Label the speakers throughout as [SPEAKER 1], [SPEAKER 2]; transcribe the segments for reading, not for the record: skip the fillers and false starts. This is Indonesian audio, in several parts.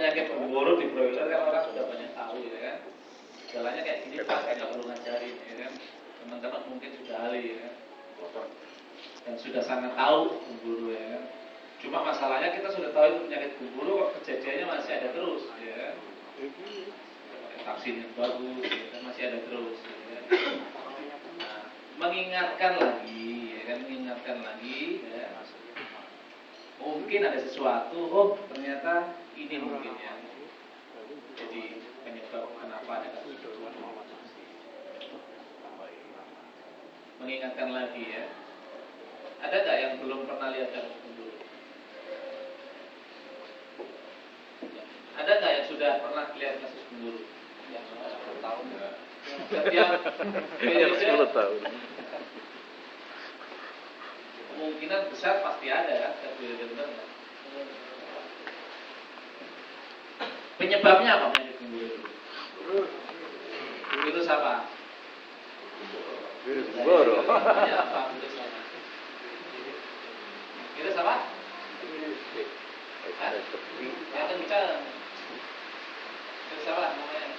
[SPEAKER 1] Penyakit pemburu di broiler kan orang sudah banyak tahu ya kan. Jalannya kayak gini Pak, saya nggak perlu ngajarin ya kan. Teman-teman mungkin sudah ahli ya kan. Dan sudah sangat tahu pemburu ya kan. Cuma masalahnya kita sudah tahu itu penyakit pemburu kok kejadiannya masih ada terus ya kan. Vaksin yang bagus ya kan, masih ada terus ya kan. Nah, mengingatkan lagi ya kan, mengingatkan lagi ya. Mungkin ada sesuatu, oh ternyata ini mungkin ya. Jadi penyebab kenapa ada kasus itu. Mengingatkan lagi ya. Ada nggak yang belum pernah lihat kasus pemburu? Ada nggak yang sudah pernah lihat kasus pemburu? Yang 10 tahun ya. Yang 10 tahun. Kemungkinan besar pasti ada ya, penyebabnya apa penyakit pemburu itu? Virus apa?
[SPEAKER 2] Virus pemburu.
[SPEAKER 1] Apa virus apa? Virus apa? Ya kencang. Virus apa namanya?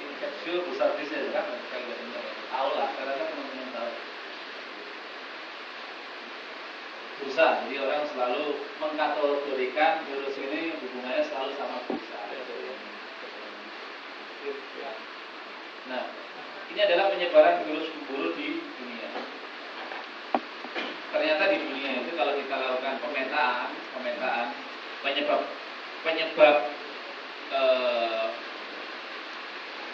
[SPEAKER 1] Infeksius besar bisa kan? Kalau nggak tahu lah, karena teman-teman tahu. Busa, jadi orang selalu mengkategorikan virus ini hubungannya selalu sama busa. Nah, ini adalah penyebaran virus pemburu di dunia. Ternyata di dunia itu kalau kita lakukan pemetaan penyebab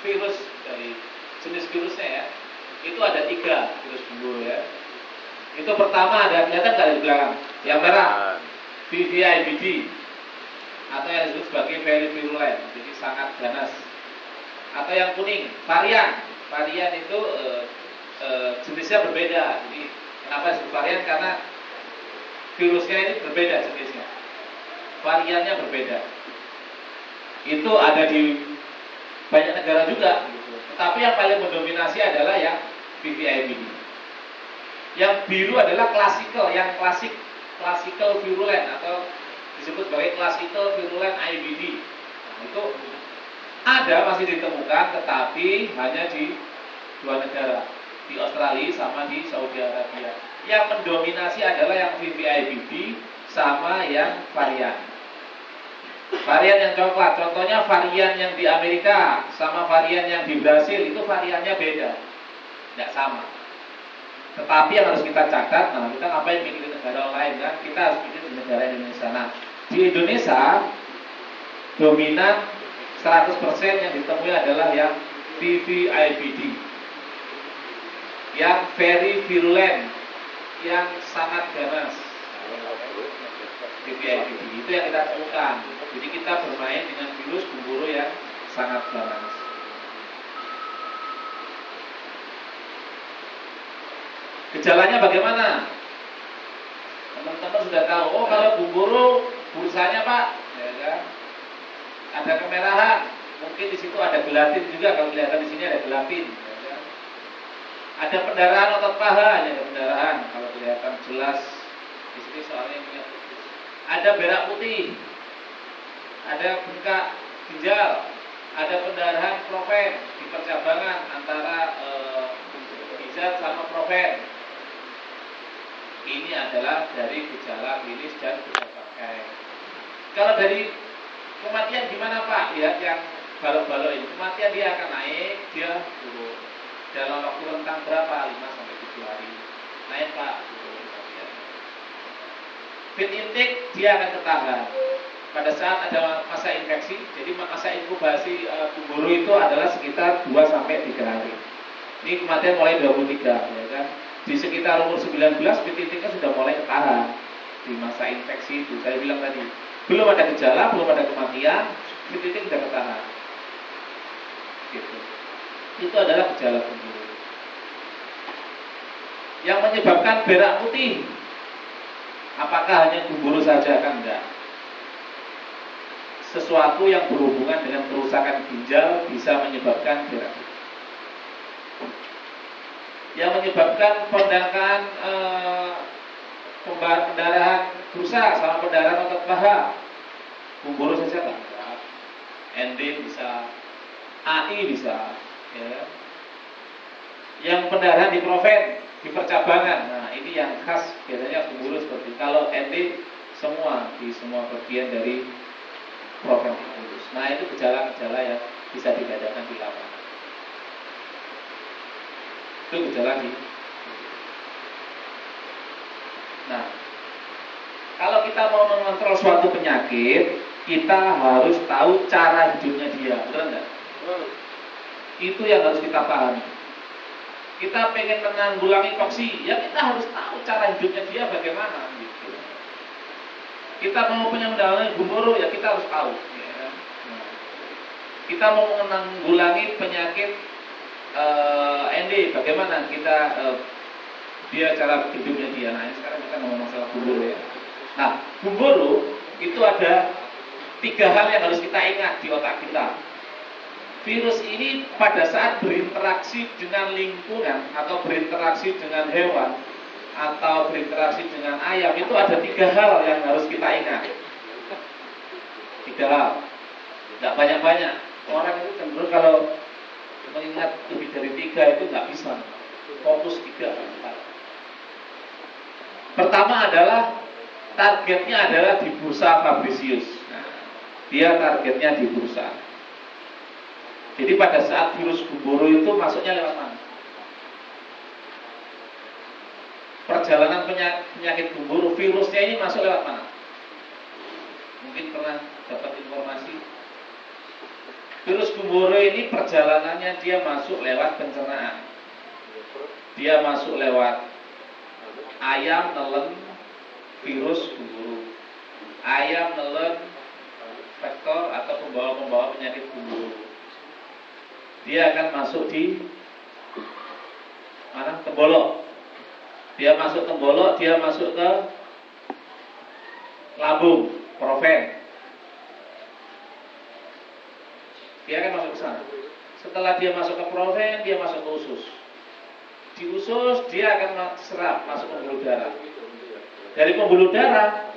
[SPEAKER 1] virus dari jenis virusnya ya, itu ada 3 virus pemburu ya. Itu pertama ada, kelihatan nggak di belakang? Yang merah VVIBD atau yang disebut sebagai very virulent, jadi sangat ganas. Atau yang kuning varian itu jenisnya berbeda. Jadi kenapa disebut varian? Karena virusnya ini berbeda jenisnya, variannya berbeda. Itu ada di banyak negara juga, gitu. Tetapi yang paling mendominasi adalah yang VVIBD. Yang biru adalah classical virulent atau disebut sebagai classical virulent IBD. Nah, itu ada masih ditemukan, tetapi hanya di 2 negara, di Australia sama di Saudi Arabia. Yang mendominasi adalah yang VVIBD sama yang varian. Varian yang coklat, contohnya varian yang di Amerika sama varian yang di Brasil, itu variannya beda, tidak sama. Tetapi yang harus kita catat, nah kita ngapain mikirin negara lain kan? Kita harus mikirin di negara Indonesia. Nah, di Indonesia dominan 100% yang ditemui adalah yang VVIBD, yang very virulent, yang sangat ganas. VVIBD itu yang kita temukan. Jadi kita bermain dengan virus pemburu yang sangat ganas. Gejalanya bagaimana? Teman-teman sudah tahu. Oh, kalau pemburu bursanya Pak, ya kan? Ada kemerahan. Mungkin di situ ada gelatin juga. Kalau kelihatan di sini ada gelatin. Ya kan? Ada pendarahan otot paha, ada pendarahan. Kalau kelihatan jelas di sini soalnya punya putih. Ada berak putih. Ada bengkak ginjal. Ada pendarahan profen di percabangan antara ginjal sama profen. Ini adalah dari gejala klinis dan kita pakai. Kalau dari kematian gimana Pak? Lihat yang balok-balok ini. Kematian dia akan naik, dia turun. Dalam waktu rentang berapa? 5-7 hari. Naik Pak, turun. Feed intake dia akan ketahan. Pada saat ada masa infeksi, jadi masa inkubasi pemburu itu adalah sekitar 2-3 hari. Ini kematian mulai 23, ya kan? Di sekitar umur 19, titiknya sudah mulai ketahan di masa infeksi itu. Saya bilang tadi, belum ada gejala, belum ada kematian, titik sudah ketahan. Gitu. Itu adalah gejala pemburu. Yang menyebabkan berak putih, apakah hanya pemburu saja? Kan enggak. Sesuatu yang berhubungan dengan kerusakan ginjal bisa menyebabkan berak putih. yang menyebabkan pendangkalan pendarahan bursa sama pendarahan otot paha. Gumboro saja kan? ND bisa, AI bisa, ya. Yang pendarahan di proven, di percabangan. Nah, ini yang khas biasanya gumboro seperti kalau ND semua di semua bagian dari proven kurus. Nah, itu gejala-gejala yang bisa dibedakan di lapangan. Itu gejala di. Nah, kalau kita mau mengontrol suatu penyakit, kita harus tahu cara hidupnya dia, benar nggak? Itu yang harus kita pahami. Kita pengen menanggulangi toksi, ya kita harus tahu cara hidupnya dia bagaimana. Gitu. Kita mau menanggulangi gumboro, ya kita harus tahu. Ya. Nah, kita mau menanggulangi penyakit ND, bagaimana kita dia cara hidupnya dia. Nah, ini sekarang kita ngomong masalah gumboro ya. Nah, gumboro itu ada 3 hal yang harus kita ingat di otak kita. Virus ini pada saat berinteraksi dengan lingkungan atau berinteraksi dengan hewan atau berinteraksi dengan ayam, itu ada 3 hal yang harus kita ingat. 3 hal, nggak banyak-banyak. Orang itu cenderung kalau mengingat lebih dari 3 itu nggak bisa. Fokus 3. Pertama adalah targetnya adalah di bursa Fabricius. Nah, dia targetnya di bursa. Jadi pada saat virus gumboro itu masuknya lewat mana? Perjalanan penyakit gumboro, virusnya ini masuk lewat mana? Mungkin pernah dapat informasi. Virus gumboro ini perjalanannya dia masuk lewat pencernaan. Dia masuk lewat ayam nelen virus gumboro. Ayam nelen vektor atau pembawa-pembawa penyakit gumboro. Dia akan masuk di mana? Tembolok. Dia masuk tembolok, dia masuk ke lambung, proven. Dia akan masuk ke sana. Setelah dia masuk ke proven, dia masuk ke usus. Di usus dia akan serap masuk ke pembuluh darah. Dari pembuluh darah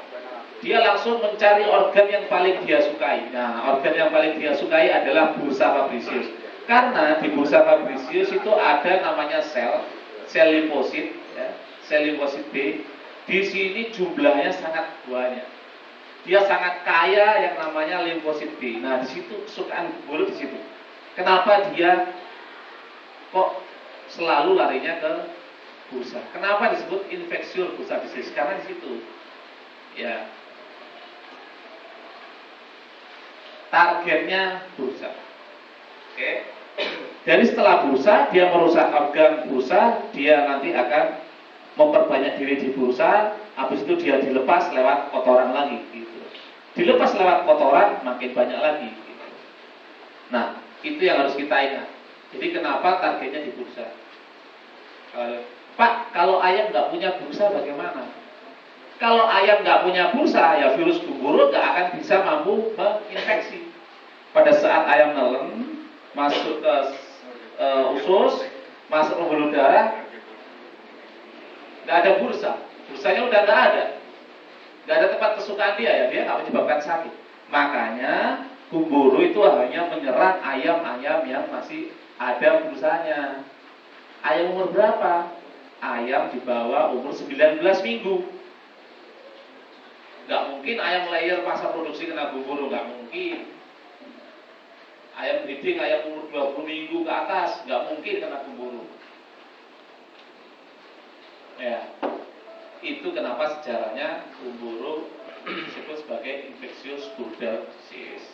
[SPEAKER 1] dia langsung mencari organ yang paling dia sukai. Nah, organ yang paling dia sukai adalah bursa Fabricius. Karena di bursa Fabricius itu ada namanya sel limfosit, ya, sel limfosit B. Di sini jumlahnya sangat banyak. Dia sangat kaya yang namanya limfosit B. Nah, di situ kesukaan gumboro di situ. Kenapa dia kok selalu larinya ke bursa? Kenapa disebut infeksius bursa disease? Karena di situ, ya, targetnya bursa. Oke. Jadi setelah bursa, dia merusak organ bursa, dia nanti akan memperbanyak diri di bursa, habis itu dia dilepas lewat kotoran lagi, gitu. Dilepas lewat kotoran, makin banyak lagi, gitu. Nah, itu yang harus kita ingat. Jadi kenapa targetnya di bursa? Pak, kalau ayam nggak punya bursa bagaimana? Kalau ayam nggak punya bursa, ya virus gumboro nggak akan bisa mampu menginfeksi. Pada saat ayam nelen masuk ke usus, masuk ke pembuluh darah, nggak ada bursa, bursanya udah nggak ada tempat kesukaan dia, ya dia nggak menyebabkan sakit. Makanya gumboro itu hanya menyerang ayam-ayam yang masih ada bursanya. Ayam umur berapa? Ayam di bawah umur 19 minggu. Nggak mungkin ayam layer masa produksi kena gumboro, nggak mungkin. Ayam breeding, ayam umur 20 minggu ke atas, nggak mungkin kena gumboro. Ya, itu kenapa sejarahnya gumboro disebut sebagai infeksius bursa disease.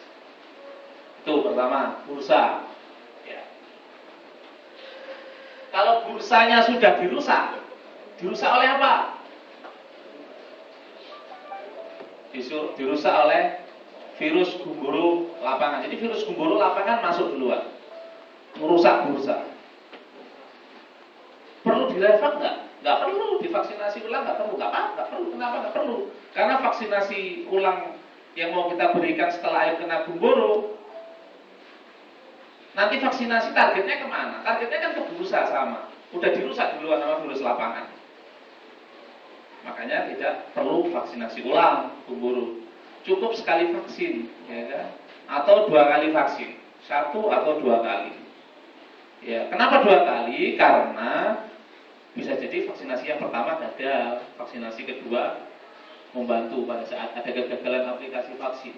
[SPEAKER 1] Itu pertama, bursa. Ya. Kalau bursanya sudah dirusak oleh apa? Dirusak oleh virus gumboro lapangan. Jadi virus gumboro lapangan masuk duluan, merusak bursa. Perlu direfak nggak? Nggak perlu. Divaksinasi ulang nggak perlu. Nggak perlu. Kenapa nggak perlu? Karena vaksinasi ulang yang mau kita berikan setelah ayam kena gumboro, nanti vaksinasi targetnya kemana? Targetnya kan ke bursa sama. udah dirusak duluan sama virus lapangan. Makanya tidak perlu vaksinasi ulang pemburu. Cukup sekali vaksin, ya kan? Atau 2 kali vaksin, 1 atau 2 kali. Ya, kenapa 2 kali? Karena bisa jadi vaksinasi yang pertama gagal, vaksinasi kedua membantu pada saat ada kegagalan aplikasi vaksin.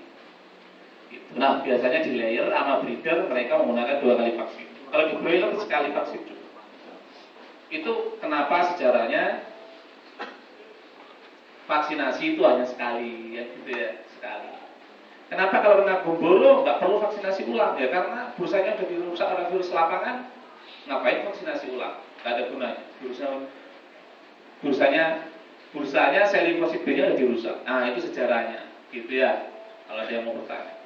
[SPEAKER 1] Gitu. Nah, biasanya di layer sama breeder mereka menggunakan 2 kali vaksin. Kalau di broiler sekali vaksin cukup. Itu kenapa sejarahnya vaksinasi itu hanya sekali, ya gitu ya, sekali. Kenapa kalau kena pemburu nggak perlu vaksinasi ulang? Ya karena bursanya sudah dirusak oleh virus lapangan, ngapain vaksinasi ulang? Nggak ada gunanya. Bursanya sel limfosit B-nya sudah dirusak. Nah itu sejarahnya, gitu ya. Kalau ada yang mau bertanya.